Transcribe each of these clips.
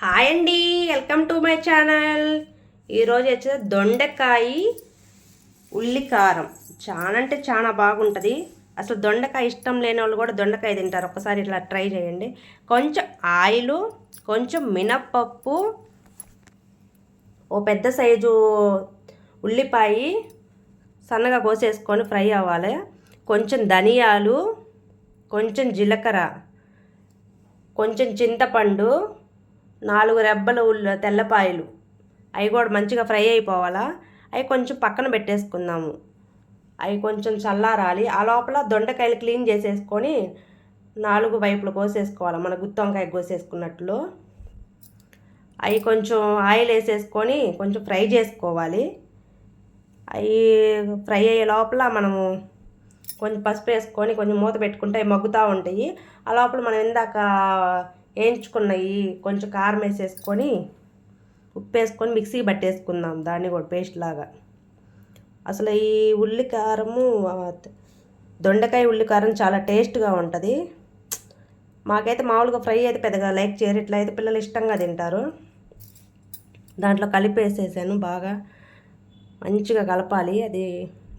Hi అండి, welcome to my channel. ఈరోజు వచ్చేది దొండకాయ ఉల్లికారం. చాలా అంటే చాలా బాగుంటుంది. అసలు దొండకాయ ఇష్టం లేని వాళ్ళు కూడా దొండకాయ తింటారు. ఒకసారి ఇట్లా ట్రై చేయండి. కొంచెం ఆయిల్, కొంచెం మినప్పప్పు, ఓ పెద్ద సైజు ఉల్లిపాయ సన్నగా కోసేసుకొని ఫ్రై అవ్వాలి. కొంచెం ధనియాలు, కొంచెం జీలకర్ర, కొంచెం చింతపండు, 4 రెబ్బలు తెల్లపాయలు, అవి కూడా మంచిగా ఫ్రై అయిపోవాలా. అవి కొంచెం పక్కన పెట్టేసుకుందాము. అవి కొంచెం చల్లారాలి. ఆ లోపల దొండకాయలు క్లీన్ చేసేసుకొని 4 వైపులు కోసేసుకోవాలి, మన గుత్తొంకాయ కోసేసుకున్నట్లు. అవి కొంచెం ఆయిల్ వేసేసుకొని కొంచెం ఫ్రై చేసుకోవాలి. అవి ఫ్రై అయ్యే లోపల మనము కొంచెం పసుపు వేసుకొని కొంచెం మూత పెట్టుకుంటే అవి మగ్గుతూ ఉంటాయి. ఆ లోపల మనం ఇందాక వేయించుకున్నవి కొంచెం కారం వేసేసుకొని ఉప్పు వేసుకొని మిక్సీ పట్టేసుకుందాం, దాన్ని కూడా పేస్ట్ లాగా. అసలు ఈ ఉల్లికారము, దొండకాయ ఉల్లికారం చాలా టేస్ట్గా ఉంటుంది. మాకైతే మామూలుగా ఫ్రై అయితే పెద్దగా లైక్ చేయరు, ఇట్లా అయితే పిల్లలు ఇష్టంగా తింటారు. దాంట్లో కలిపేసేసాను, బాగా మంచిగా కలపాలి. అది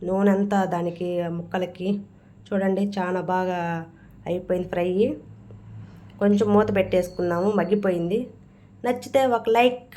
నూనె అంతా దానికి ముక్కలకి చూడండి చాలా బాగా అయిపోయింది ఫ్రై. కొంచెం మూత పెట్టేసుకున్నాము, మగ్గిపోయింది. నచ్చితే ఒక లైక్.